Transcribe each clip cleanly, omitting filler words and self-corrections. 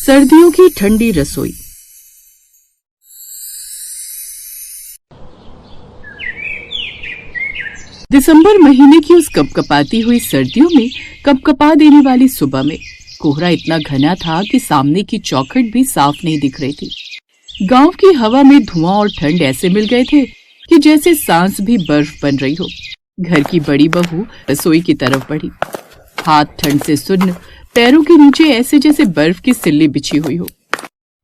सर्दियों की ठंडी रसोई। दिसंबर महीने की उस कपकपाती हुई सर्दियों में कपकपा देने वाली सुबह में कोहरा इतना घना था कि सामने की चौखट भी साफ नहीं दिख रही थी। गांव की हवा में धुआं और ठंड ऐसे मिल गए थे कि जैसे सांस भी बर्फ बन रही हो। घर की बड़ी बहू रसोई की तरफ बढ़ी। हाथ ठंड से सुन्न, पैरों के नीचे ऐसे जैसे बर्फ की सिल्ली बिछी हुई हो।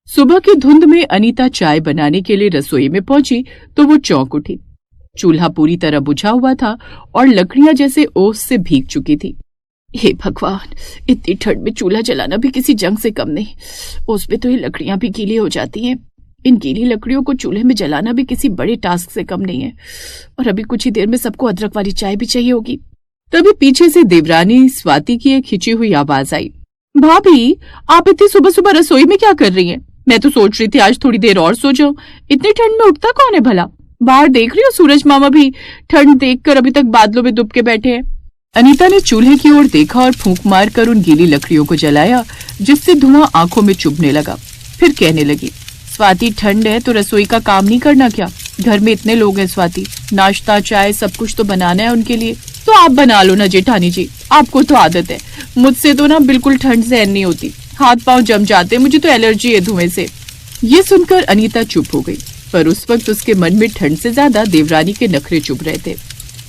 सुबह की धुंध में अनीता चाय बनाने के लिए रसोई में पहुंची तो वो चौंक उठी। चूल्हा पूरी तरह बुझा हुआ था और लकड़ियां जैसे ओस से भीग चुकी थी। हे भगवान, इतनी ठंड में चूल्हा जलाना भी किसी जंग से कम नहीं। ओस पे तो ये लकड़ियां भी गीली हो जाती हैं। इन गीली लकड़ियों को चूल्हे में जलाना भी किसी बड़े टास्क से कम नहीं है। और अभी कुछ ही देर में सबको अदरक वाली चाय भी चाहिए होगी। तभी पीछे से देवरानी स्वाति की एक खिंची हुई आवाज आई। भाभी, आप इतनी सुबह सुबह रसोई में क्या कर रही हैं? मैं तो सोच रही थी आज थोड़ी देर और सो जाऊं। इतनी ठंड में उठता कौन है भला? बाहर देख रही हो, सूरज मामा भी ठंड देखकर अभी तक बादलों में दुब के बैठे हैं। अनीता ने चूल्हे की ओर देखा और फूंक मारकर उन गीली लकड़ियों को जलाया, जिससे धुआं आंखों में चुभने लगा। फिर कहने लगी, स्वाति, ठंड है तो रसोई का काम नहीं करना क्या? घर में इतने लोग हैं स्वाति, नाश्ता चाय सब कुछ तो बनाना है उनके लिए। तो आप बना लो ना जेठानी जी, आपको तो आदत है। मुझसे तो ना बिल्कुल ठंड सहन नहीं होती, हाथ पांव जम जाते हैं, मुझे तो एलर्जी है धुएं से। ये सुनकर अनीता चुप हो गई, पर उस वक्त उसके मन में ठंड से ज्यादा देवरानी के नखरे चुभ रहे थे।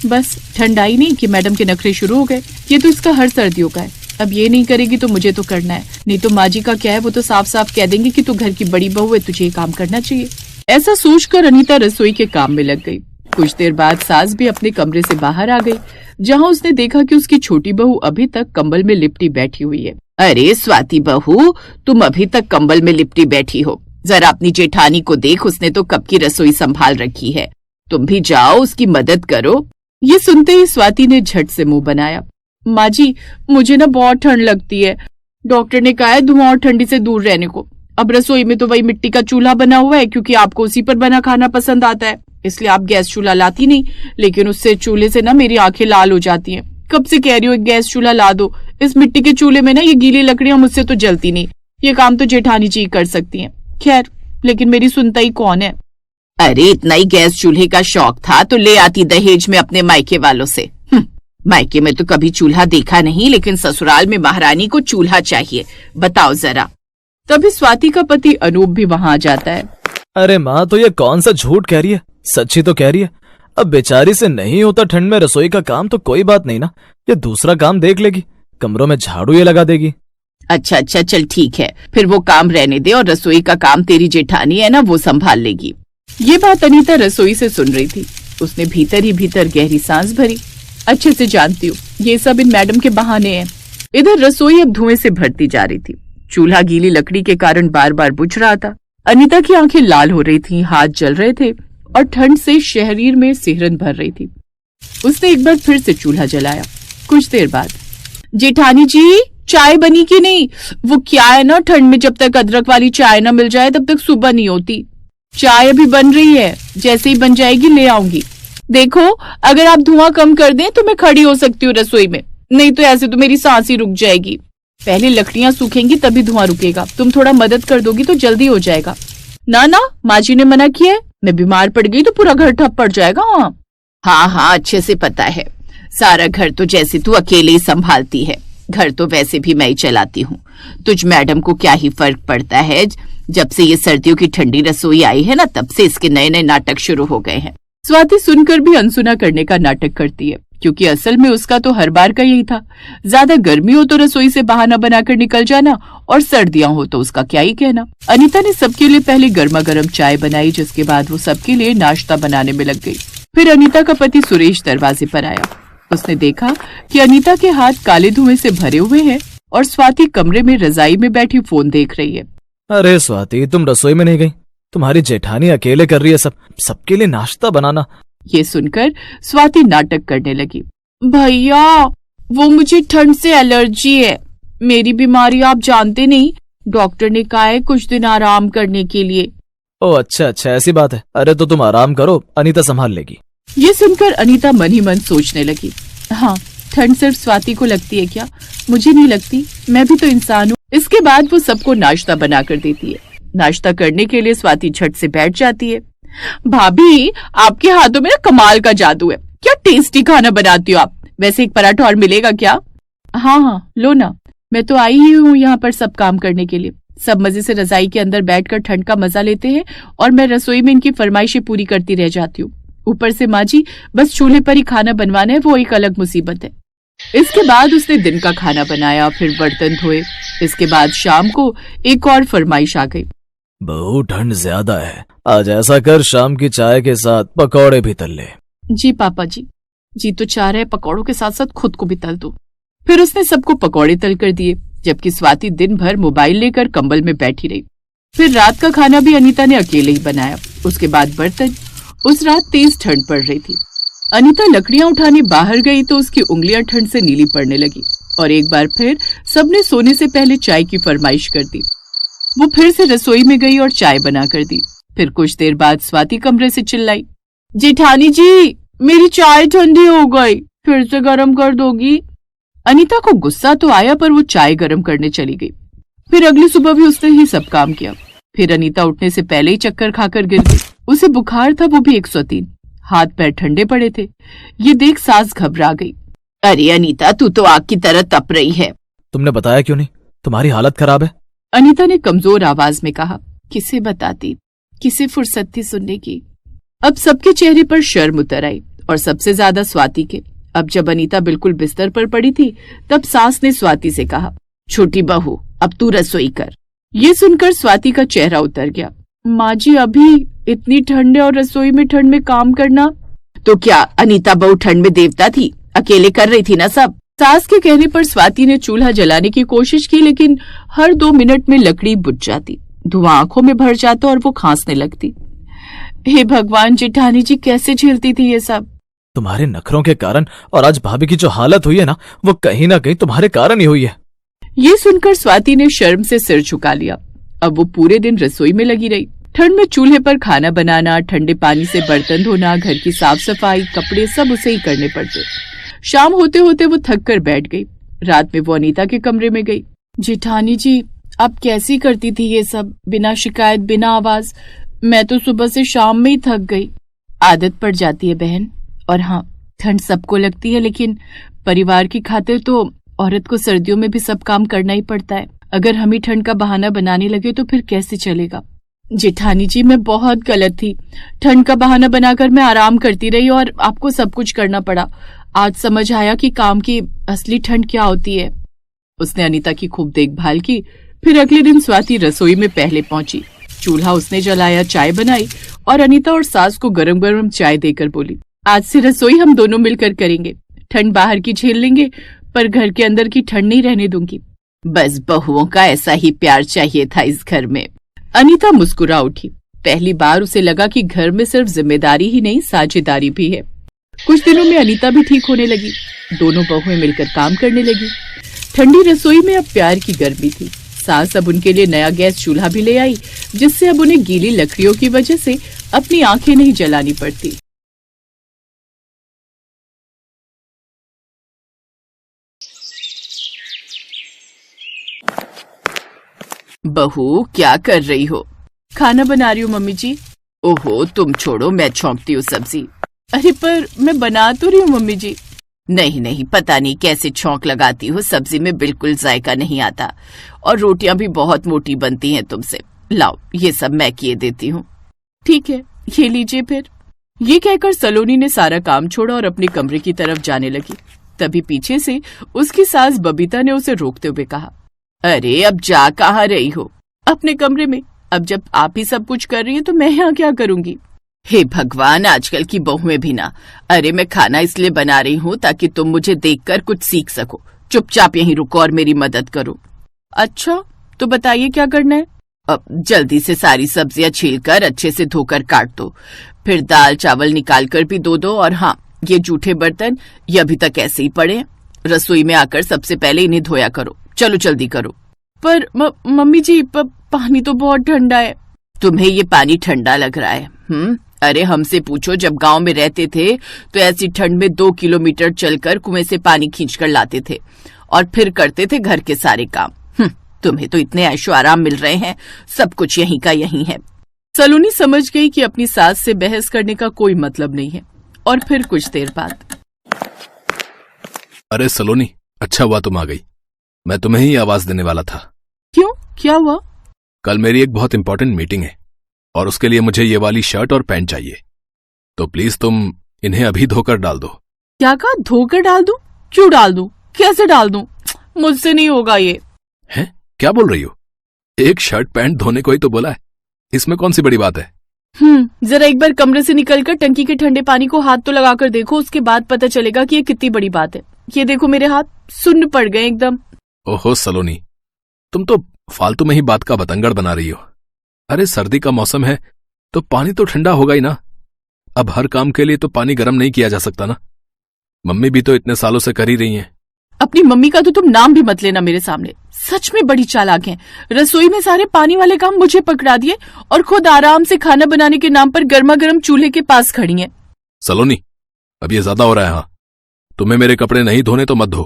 बस ठंड आई नहीं कि मैडम के नखरे शुरू हो गए। ये तो इसका हर सर्दियों का है। अब ये नहीं करेगी तो मुझे तो करना है, नहीं तो माँ जी का क्या है, वो तो साफ साफ कह देंगे कि तू घर की बड़ी बहू है, तुझे ये काम करना चाहिए। ऐसा सोचकर अनीता रसोई के काम में लग गई। कुछ देर बाद सास भी अपने कमरे से बाहर आ गई, जहाँ उसने देखा कि उसकी छोटी बहू अभी तक कंबल में लिपटी बैठी हुई है। अरे स्वाति बहू, तुम अभी तक कंबल में लिपटी बैठी हो? जरा अपनी जेठानी को देख, उसने तो कब की रसोई संभाल रखी है। तुम भी जाओ, उसकी मदद करो। ये सुनते ही स्वाति ने झट से मुंह बनाया। माँ जी, मुझे ना बहुत ठंड लगती है। डॉक्टर ने कहा है धुआं और ठंडी से दूर रहने को। अब रसोई में तो वही मिट्टी का चूल्हा बना हुआ है, क्योंकि आपको उसी पर बना खाना पसंद आता है, इसलिए आप गैस चूल्हा लाती नहीं। लेकिन उससे चूल्हे से ना मेरी आंखें लाल हो जाती हैं। कब से कह रही हूँ एक गैस चूल्हा ला दो। इस मिट्टी के चूल्हे में ना ये गीली लकड़ियां मुझसे तो जलती नहीं। ये काम तो जेठानी जी कर सकती हैं। खैर, लेकिन मेरी सुनता ही कौन है। अरे इतना ही गैस चूल्हे का शौक था तो ले आती दहेज में अपने मायके वालों से। मायके में तो कभी चूल्हा देखा नहीं, लेकिन ससुराल में महारानी को चूल्हा चाहिए। बताओ जरा। तभी स्वाति का पति अनूप भी वहाँ आ जाता है। अरे माँ, तो ये कौन सा झूठ कह रही है, सच्ची तो कह रही है। अब बेचारी से नहीं होता ठंड में रसोई का काम तो कोई बात नहीं ना, ये दूसरा काम देख लेगी, कमरों में झाड़ू ये लगा देगी। अच्छा, चल ठीक है, फिर वो काम रहने दे और रसोई का काम तेरी जेठानी है ना, वो संभाल लेगी। ये बात अनीता रसोई से सुन रही थी। उसने भीतर ही भीतर गहरी सांस भरी। अच्छे से जानती हूँ ये सब इन मैडम के बहाने हैं। इधर रसोई अब धुएं से भरती जा रही थी। चूल्हा गीली लकड़ी के कारण बार बार बुझ रहा था। अनीता की आंखें लाल हो रही थीं, हाथ जल रहे थे और ठंड से शरीर में सिहरन भर रही थी। उसने एक बार फिर से चूल्हा जलाया। कुछ देर बाद, जेठानी जी, चाय बनी कि नहीं? वो क्या है ना, ठंड में जब तक अदरक वाली चाय ना मिल जाए तब तक सुबह नहीं होती। चाय अभी बन रही है, जैसे ही बन जाएगी ले आऊंगी। देखो, अगर आप धुआं कम कर दें तो मैं खड़ी हो सकती हूँ रसोई में, नहीं तो ऐसे तो मेरी सांस ही रुक जाएगी। पहले लकड़ियां सूखेंगी तभी धुआं रुकेगा। तुम थोड़ा मदद कर दोगी तो जल्दी हो जाएगा। ना, माँ जी ने मना किया है। मैं बीमार पड़ गई तो पूरा घर ठप पड़ जाएगा। हाँ, अच्छे से पता है। सारा घर तो जैसे तू अकेले ही संभालती है। घर तो वैसे भी मैं ही चलाती हूँ। तुझ मैडम को क्या ही फर्क पड़ता है। जब से ये सर्दियों की ठंडी रसोई आई है ना, तब से इसके नए नए नाटक शुरू हो गए हैं। स्वाति सुनकर भी अनसुना करने का नाटक करती है, क्योंकि असल में उसका तो हर बार का यही था। ज्यादा गर्मी हो तो रसोई से बहाना बनाकर निकल जाना, और सर्दियां हो तो उसका क्या ही कहना। अनीता ने सबके लिए पहले गर्मा गर्म चाय बनाई, जिसके बाद वो सबके लिए नाश्ता बनाने में लग गई। फिर अनीता का पति सुरेश दरवाजे पर आया। उसने देखा कि अनीता के हाथ काले धुएं से भरे हुए हैं और स्वाति कमरे में रजाई में बैठी फोन देख रही है। अरे स्वाति, तुम रसोई में नहीं गई? तुम्हारी जेठानी अकेले कर रही है सबके लिए नाश्ता बनाना। ये सुनकर स्वाति नाटक करने लगी। भैया, वो मुझे ठंड से एलर्जी है। मेरी बीमारी आप जानते नहीं, डॉक्टर ने कहा है कुछ दिन आराम करने के लिए। ओह अच्छा, ऐसी बात है। अरे तो तुम आराम करो, अनीता संभाल लेगी। ये सुनकर अनीता मन ही मन सोचने लगी, हाँ, ठंड सिर्फ स्वाति को लगती है क्या? मुझे नहीं लगती, मैं भी तो इंसान हूँ। इसके बाद वो सबको नाश्ता बना कर देती है। नाश्ता करने के लिए स्वाति झट से बैठ जाती है। भाभी, आपके हाथों में ना कमाल का जादू है, क्या टेस्टी खाना बनाती हो आप। वैसे एक पराठा और मिलेगा क्या? हाँ, लो ना, मैं तो आई ही हूँ यहाँ पर सब काम करने के लिए। सब मजे से रजाई के अंदर बैठकर ठंड का मजा लेते हैं और मैं रसोई में इनकी फरमाइशें पूरी करती रह जाती हूँ। ऊपर से माँ जी, बस चूल्हे पर ही खाना बनवाना है, वो एक अलग मुसीबत है। इसके बाद उसने दिन का खाना बनाया, फिर बर्तन धोए। इसके बाद शाम को एक और फरमाइश आ गई। बहू, ठंड ज्यादा है, आज ऐसा कर शाम की चाय के साथ पकौड़े भी तल ले। जी पापा जी, जी तो चाह रहे पकौड़ों के साथ साथ खुद को भी तल दो। फिर उसने सबको पकौड़े तल कर दिए, जबकि स्वाति दिन भर मोबाइल लेकर कंबल में बैठी रही। फिर रात का खाना भी अनीता ने अकेले ही बनाया। उसके बाद बर्तन। उस रात तेज ठंड पड़ रही थी। अनीता लकड़ियां उठाने बाहर गई तो उसकी उंगलियां ठंड से नीली पड़ने लगी और एक बार फिर सबने सोने से पहले चाय की फरमाइश कर दी। वो फिर से रसोई में गई और चाय बना कर दी। फिर कुछ देर बाद स्वाति कमरे से चिल्लाई, जेठानी जी, मेरी चाय ठंडी हो गई, फिर से गर्म कर दोगी? अनीता को गुस्सा तो आया, पर वो चाय गर्म करने चली गई। फिर अगली सुबह भी उसने ही सब काम किया। फिर अनीता उठने से पहले ही चक्कर खाकर गिर गई। उसे बुखार था, वो भी 103। हाथ पैर ठंडे पड़े थे। ये देख सास घबरा गई। अरे अनीता, तू तो आग की तरह तप रही है। तुमने बताया क्यों नहीं? तुम्हारी हालत खराब है। अनीता ने कमजोर आवाज में कहा। किसे बताती, किसे फुर्सत थी सुनने की। अब सबके चेहरे पर शर्म उतर आई और सबसे ज्यादा स्वाति के। अब जब अनीता बिल्कुल बिस्तर पर पड़ी थी, तब सास ने स्वाति से कहा, छोटी बहू, अब तू रसोई कर। ये सुनकर स्वाति का चेहरा उतर गया। माँ जी, अभी इतनी ठंड है और रसोई में ठंड में काम करना। तो क्या अनीता बहू ठंड में देवता थी? अकेले कर रही थी ना सब। सास के कहने पर स्वाति ने चूल्हा जलाने की कोशिश की, लेकिन हर 2 मिनट में लकड़ी बुझ जाती, धुआं आंखों में भर जाता और वो खांसने लगती। हे भगवान, जेठानी जी कैसे झेलती थी ये सब? तुम्हारे नखरों के कारण, और आज भाभी की जो हालत हुई है ना, वो कहीं ना कहीं तुम्हारे कारण ही हुई है। ये सुनकर स्वाति ने शर्म से सिर झुका लिया। अब वो पूरे दिन रसोई में लगी रही। ठंड में चूल्हे पर खाना बनाना, ठंडे पानी से बर्तन धोना, घर की साफ सफाई, कपड़े सब उसे ही करने पड़ते। शाम होते होते वो थक कर बैठ गई। रात में वो अनीता के कमरे में गई। जेठानी जी, आप कैसी करती थी ये सब, बिना शिकायत, बिना आवाज? मैं तो सुबह से शाम में ही थक गई। आदत पड़ जाती है बहन, और हाँ, ठंड सबको लगती है, लेकिन परिवार की खातिर तो औरत को सर्दियों में भी सब काम करना ही पड़ता है। अगर हम ही ठंड का बहाना बनाने लगे तो फिर कैसे चलेगा? जेठानी जी, मैं बहुत गलत थी। ठंड का बहाना बनाकर मैं आराम करती रही और आपको सब कुछ करना पड़ा। आज समझ आया कि काम की असली ठंड क्या होती है। उसने अनीता की खूब देखभाल की। फिर अगले दिन स्वाति रसोई में पहले पहुंची। चूल्हा उसने जलाया, चाय बनाई और अनीता और सास को गरम गरम चाय देकर बोली, आज से रसोई हम दोनों मिलकर करेंगे। ठंड बाहर की झेल लेंगे, पर घर के अंदर की ठंड नहीं रहने दूंगी। बस बहुओं का ऐसा ही प्यार चाहिए था इस घर में। अनीता मुस्कुरा उठी। पहली बार उसे लगा कि घर में सिर्फ जिम्मेदारी ही नहीं, साझेदारी भी है। कुछ दिनों में अनीता भी ठीक होने लगी। दोनों बहुएं मिलकर काम करने लगी। ठंडी रसोई में अब प्यार की गर्मी थी। सास अब उनके लिए नया गैस चूल्हा भी ले आई, जिससे अब उन्हें गीली लकड़ियों की वजह से अपनी आंखें नहीं जलानी पड़ती। बहू, क्या कर रही हो? खाना बना रही हूँ मम्मी जी। ओहो, तुम छोड़ो, मैं छौंकती हूँ सब्जी। अरे पर मैं बना तो रही हूँ मम्मी जी। नहीं नहीं, पता नहीं कैसे छौंक लगाती हो, सब्जी में बिल्कुल जायका नहीं आता और रोटियां भी बहुत मोटी बनती हैं तुमसे। लाओ, ये सब मैं किए देती हूँ। ठीक है, ये लीजिए फिर। ये कहकर सलोनी ने सारा काम छोड़ा और अपने कमरे की तरफ जाने लगी। तभी पीछे से उसकी सास बबीता ने उसे रोकते हुए कहा, अरे अब जा कहाँ रही हो? अपने कमरे में। अब जब आप ही सब कुछ कर रही है तो मैं यहाँ क्या करूंगी? हे भगवान, आजकल की बहुएं भी ना। अरे मैं खाना इसलिए बना रही हूँ ताकि तुम मुझे देखकर कुछ सीख सको। चुपचाप यहीं रुको और मेरी मदद करो। अच्छा, तो बताइए क्या करना है? अब जल्दी से सारी सब्जियां छीलकर अच्छे से धोकर काट दो। फिर दाल चावल निकाल कर भी दो। और हाँ, ये जूठे बर्तन ये अभी तक ऐसे ही पड़े हैं। रसोई में आकर सबसे पहले इन्हें धोया करो। चलो जल्दी करो। पर मम्मी जी, पानी तो बहुत ठंडा है। तुम्हें ये पानी ठंडा लग रहा है? अरे हमसे पूछो, जब गांव में रहते थे तो ऐसी ठंड में 2 किलोमीटर चलकर कुएं से पानी खींचकर लाते थे और फिर करते थे घर के सारे काम। तुम्हें तो इतने ऐशो आराम मिल रहे हैं, सब कुछ यहीं का यहीं है। सलोनी समझ गई कि अपनी सास से बहस करने का कोई मतलब नहीं है। और फिर कुछ देर बाद, अरे सलोनी, अच्छा हुआ तुम आ गई। मैं तुम्हें ही आवाज देने वाला था। क्यों, क्या हुआ? कल मेरी एक बहुत इंपॉर्टेंट मीटिंग है और उसके लिए मुझे ये वाली शर्ट और पैंट चाहिए, तो प्लीज तुम इन्हें अभी धोकर डाल दो। क्या कहा? धोकर डाल दूं? क्यों डाल दूं? कैसे डाल दूं? मुझसे नहीं होगा ये। हैं? क्या बोल रही हो? एक शर्ट पैंट धोने को ही तो बोला है, इसमें कौन सी बड़ी बात है? जरा एक बार कमरे से निकलकर टंकी के ठंडे पानी को हाथ तो लगाकर देखो, उसके बाद पता चलेगा कि ये कितनी बड़ी बात है। ये देखो मेरे हाथ सुन्न पड़ गए एकदम। ओहो सलोनी, तुम तो फालतू में ही बात का बतंगड़ बना रही हो। अरे सर्दी का मौसम है तो पानी तो ठंडा होगा ही ना। अब हर काम के लिए तो पानी गर्म नहीं किया जा सकता ना। मम्मी भी तो इतने सालों से कर ही रही हैं। अपनी मम्मी का तो तुम नाम भी मत लेना मेरे सामने। सच में बड़ी चालाक हैं। रसोई में सारे पानी वाले काम मुझे पकड़ा दिए और खुद आराम से खाना बनाने के नाम पर गर्मा गर्म चूल्हे के पास खड़ी हैं। सलोनी, अब ये ज्यादा हो रहा है। हाँ, तुम्हें मेरे कपड़े नहीं धोने तो मत धो,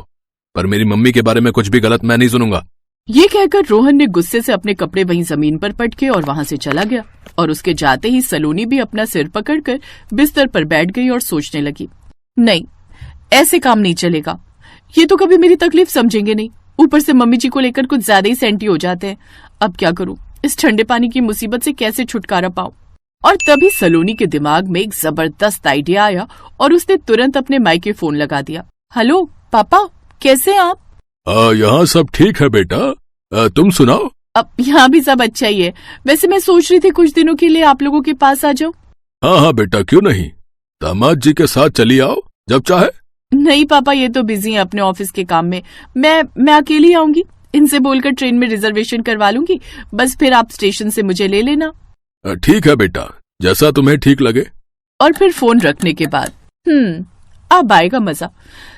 पर मेरी मम्मी के बारे में कुछ भी गलत मैं नहीं सुनूंगा। ये कहकर रोहन ने गुस्से से अपने कपड़े वहीं जमीन पर पटके और वहां से चला गया। और उसके जाते ही सलोनी भी अपना सिर पकड़कर बिस्तर पर बैठ गई और सोचने लगी, नहीं, ऐसे काम नहीं चलेगा। ये तो कभी मेरी तकलीफ समझेंगे नहीं, ऊपर से मम्मी जी को लेकर कुछ ज्यादा ही सेंटी हो जाते हैं। अब क्या करूं, इस ठंडे पानी की मुसीबत से कैसे छुटकारा पाऊं? और तभी सलोनी के दिमाग में एक जबरदस्त आइडिया आया और उसने तुरंत अपने मायके फोन लगा दिया। हेलो पापा, कैसे हैं आप? यहाँ सब ठीक है बेटा, तुम सुनाओ। अब यहाँ भी सब अच्छा ही है। वैसे मैं सोच रही थी कुछ दिनों के लिए आप लोगों के पास आ जाऊं। हाँ हाँ बेटा, क्यों नहीं, दामाद जी के साथ चली आओ जब चाहे। नहीं पापा, ये तो बिजी हैं अपने ऑफिस के काम में। मैं अकेली आऊंगी, इनसे बोलकर ट्रेन में रिजर्वेशन करवा लूंगी, बस फिर आप स्टेशन से मुझे ले लेना। ठीक है बेटा, जैसा तुम्हें ठीक लगे। और फिर फोन रखने के बाद, अब आएगा मजा।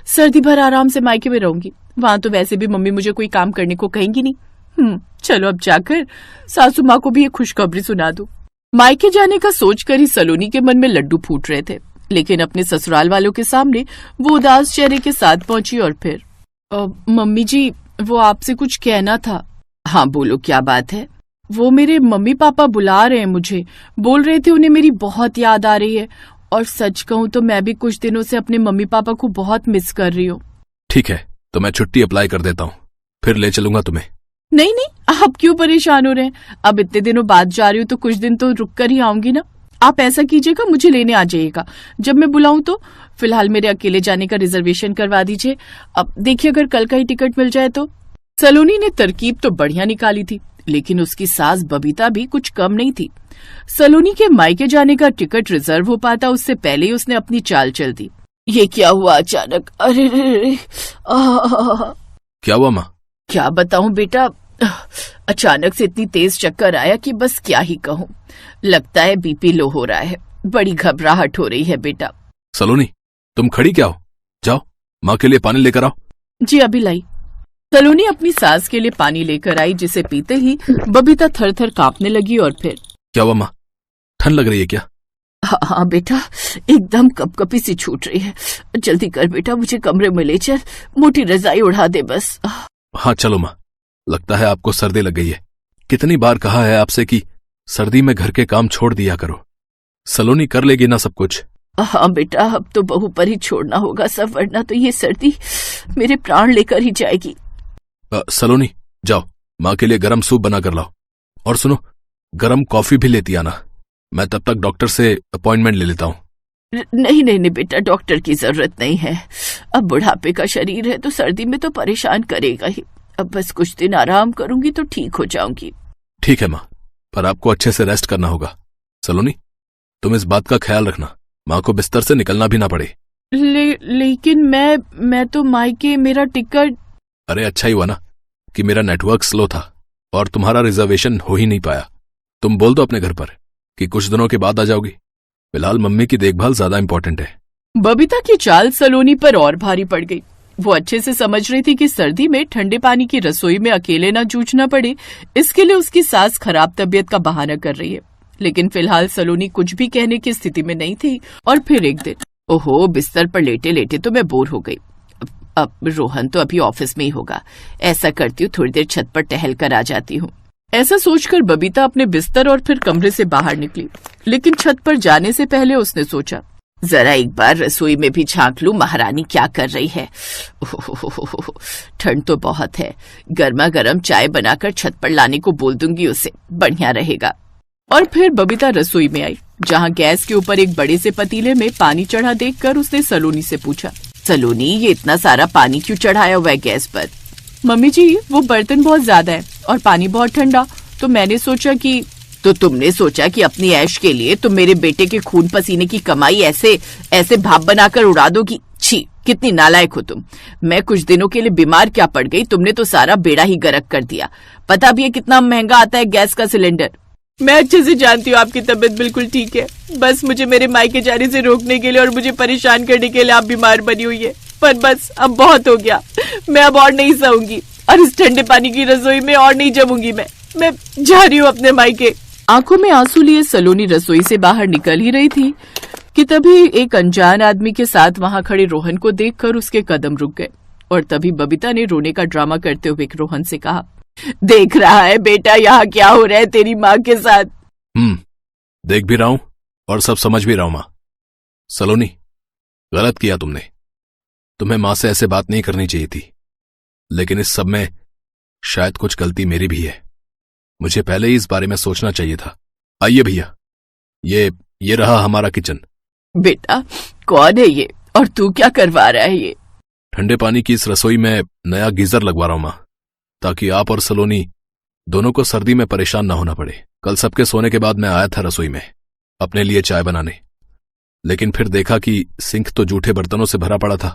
सर्दी भर आराम से मायके में रहूंगी, वहां तो वैसे भी मम्मी मुझे कोई काम करने को कहेंगी नहीं। चलो अब जाकर सासू माँ को भी एक खुशखबरी सुना दूं। मायके जाने का सोचकर ही सलोनी के मन में लड्डू फूट रहे थे, लेकिन अपने ससुराल वालों के सामने वो उदास चेहरे के साथ पहुंची और फिर, मम्मी जी, वो आपसे कुछ कहना था। हाँ बोलो, क्या बात है? वो मेरे मम्मी पापा बुला रहे हैं मुझे, बोल रहे थे उन्हें मेरी बहुत याद आ रही है, और सच कहूँ तो मैं भी कुछ दिनों से अपने मम्मी पापा को बहुत मिस कर रही हूँ। ठीक है, तो मैं छुट्टी अप्लाई कर देता हूँ, फिर ले चलूंगा तुम्हें। नहीं नहीं, आप क्यों परेशान हो रहे हैं? अब इतने दिनों बाद जा रही हूँ तो कुछ दिन तो रुक कर ही आऊंगी ना। आप ऐसा कीजिएगा, मुझे लेने आ जाइएगा जब मैं बुलाऊं तो। फिलहाल मेरे अकेले जाने का रिजर्वेशन करवा दीजिए। अब देखिए अगर कल का ही टिकट मिल जाए तो। सलोनी ने तरकीब तो बढ़िया निकाली थी, लेकिन उसकी सास बबीता भी कुछ कम नहीं थी। सलोनी के मायके जाने का टिकट रिजर्व हो पाता उससे पहले ही उसने अपनी चाल चल दी। ये क्या हुआ अचानक? अरे क्या हुआ माँ? क्या बताऊं बेटा, अचानक से इतनी तेज चक्कर आया कि बस क्या ही कहूं। लगता है बीपी लो हो रहा है, बड़ी घबराहट हो रही है बेटा। सलोनी, तुम खड़ी क्या हो? जाओ माँ के लिए पानी लेकर आओ। जी अभी लाई। सलोनी अपनी सास के लिए पानी लेकर आई, जिसे पीते ही बबीता थर थर कांपने लगी। और फिर, क्या हुआ माँ, ठंड लग रही है क्या? हाँ बेटा, एकदम कपकपी सी छूट रही है। जल्दी कर बेटा, मुझे कमरे में ले चल, मोटी रजाई उड़ा दे बस। हाँ चलो माँ, लगता है आपको सर्दी लग गई है। कितनी बार कहा है आपसे कि सर्दी में घर के काम छोड़ दिया करो। सलोनी कर लेगी ना सब कुछ? हाँ बेटा, अब तो बहू पर ही छोड़ना होगा सब, वरना तो ये सर्दी मेरे प्राण लेकर ही जाएगी। सलोनी जाओ, माँ के लिए गरम सूप बना कर लाओ, और सुनो, गरम कॉफी भी लेती आना। मैं तब तक डॉक्टर से अपॉइंटमेंट ले लेता हूँ। नहीं नहीं नहीं बेटा, डॉक्टर की जरूरत नहीं है। अब बुढ़ापे का शरीर है तो सर्दी में तो परेशान करेगा ही। अब बस कुछ दिन आराम करूंगी तो ठीक हो जाऊंगी। ठीक है माँ, पर आपको अच्छे से रेस्ट करना होगा। सलोनी, तुम इस बात का ख्याल रखना, माँ को बिस्तर से निकलना भी ना पड़े। लेकिन मैं तो मायके, मेरा टिकट। अरे अच्छा ही हुआ ना कि मेरा नेटवर्क स्लो था और तुम्हारा रिजर्वेशन हो ही नहीं पाया। तुम बोल दो अपने घर पर कि कुछ दिनों के बाद आ जाओगी। फिलहाल मम्मी की देखभाल ज्यादा इंपॉर्टेंट है। बबीता की चाल सलोनी पर और भारी पड़ गई। वो अच्छे से समझ रही थी कि सर्दी में ठंडे पानी की रसोई में अकेले ना जूझना पड़े, इसके लिए उसकी सास खराब तबीयत का बहाना कर रही है। लेकिन फिलहाल सलोनी कुछ भी कहने की स्थिति में नहीं थी। और फिर एक दिन, ओहो, बिस्तर पर लेटे लेटे तो मैं बोर हो गई। अब रोहन तो अभी ऑफिस में ही होगा, ऐसा करती हूँ थोड़ी देर छत पर टहल कर आ जाती हूँ। ऐसा सोचकर बबीता अपने बिस्तर और फिर कमरे से बाहर निकली, लेकिन छत पर जाने से पहले उसने सोचा जरा एक बार रसोई में भी झांक लूं महारानी क्या कर रही है। ठंड तो बहुत है, गर्मा गर्म चाय बनाकर छत पर लाने को बोल दूंगी उसे, बढ़िया रहेगा। और फिर बबीता रसोई में आई, जहां गैस के ऊपर एक बड़े से पतीले में पानी चढ़ा देखकर उसने सलोनी से पूछा, सलोनी ये इतना सारा पानी क्यों चढ़ाया हुआ है गैस पर? मम्मी जी वो बर्तन बहुत ज्यादा है और पानी बहुत ठंडा, तो मैंने सोचा कि। तो तुमने सोचा कि अपनी ऐश के लिए तुम मेरे बेटे के खून पसीने की कमाई ऐसे भाप बनाकर उड़ा दोगी? छी, कितनी नालायक हो तुम। मैं कुछ दिनों के लिए बीमार क्या पड़ गई, तुमने तो सारा बेड़ा ही गर्क कर दिया। पता भी है कितना महंगा आता है गैस का सिलेंडर। मैं अच्छे से जानती हूँ आपकी तबीयत बिल्कुल ठीक है, बस मुझे मेरे मायके जाने से रोकने के लिए और मुझे परेशान करने के लिए आप बीमार बनी हुई है। पर बस अब बहुत हो गया, मैं अब और नहीं सहूंगी और इस ठंडे पानी की रसोई में और नहीं जमूंगी। मैं जा रही हूँ अपने मायके। आंखों में आंसू लिए सलोनी रसोई से बाहर निकल ही रही थी कि तभी एक अनजान आदमी के साथ वहां खड़े रोहन को देखकर उसके कदम रुक गए। और तभी बबीता ने रोने का ड्रामा करते हुए रोहन से कहा, देख रहा है बेटा यहाँ क्या हो रहा है तेरी माँ के साथ? देख भी रहा हूं और सब समझ भी रहा हूं माँ। सलोनी, गलत किया तुमने, तुम्हें माँ से ऐसे बात नहीं करनी चाहिए थी, लेकिन इस सब में शायद कुछ गलती मेरी भी है। मुझे पहले ही इस बारे में सोचना चाहिए था। आइए भैया, ये रहा हमारा किचन। बेटा कौन है ये और तू क्या करवा रहा है ये? ठंडे पानी की इस रसोई में नया गीजर लगवा रहा हूं माँ, ताकि आप और सलोनी दोनों को सर्दी में परेशान ना होना पड़े। कल सबके सोने के बाद मैं आया था रसोई में अपने लिए चाय बनाने, लेकिन फिर देखा कि सिंक तो जूठे बर्तनों से भरा पड़ा था।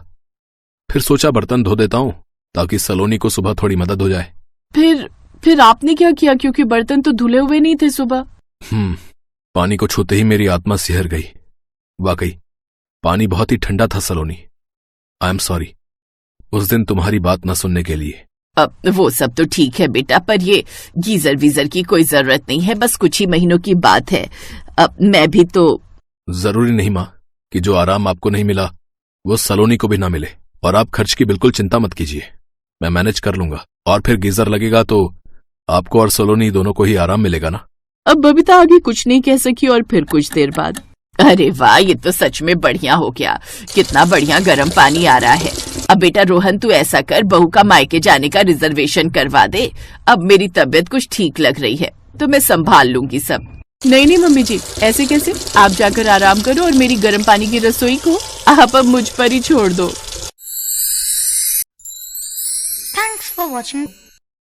फिर सोचा बर्तन धो देता हूं ताकि सलोनी को सुबह थोड़ी मदद हो जाए। फिर आपने क्या किया, क्योंकि बर्तन तो धुले हुए नहीं थे सुबह? पानी को छूते ही मेरी आत्मा सिहर गई। वाकई पानी बहुत ही ठंडा था सलोनी। आई एम सॉरी उस दिन तुम्हारी बात न सुनने के लिए। अब वो सब तो ठीक है बेटा, पर ये गीजर वीजर की कोई जरूरत नहीं है, बस कुछ ही महीनों की बात है। अब मैं भी तो। जरूरी नहीं माँ कि जो आराम आपको नहीं मिला वो सलोनी को भी ना मिले। और आप खर्च की बिल्कुल चिंता मत कीजिए, मैं मैनेज कर लूंगा। और फिर गीजर लगेगा तो आपको और सलोनी दोनों को ही आराम मिलेगा ना। अब बबीता आगे कुछ नहीं कह सकी और फिर कुछ देर बाद, अरे वाह ये तो सच में बढ़िया हो गया, कितना बढ़िया गर्म पानी आ रहा है। अब बेटा रोहन तू ऐसा कर, बहू का मायके जाने का रिजर्वेशन करवा दे। अब मेरी तबीयत कुछ ठीक लग रही है तो मैं संभाल लूंगी सब। नहीं मम्मी जी, ऐसे कैसे? आप जाकर आराम करो और मेरी गर्म पानी की रसोई को आप अब मुझ पर ही छोड़ दो। Thanks for watching.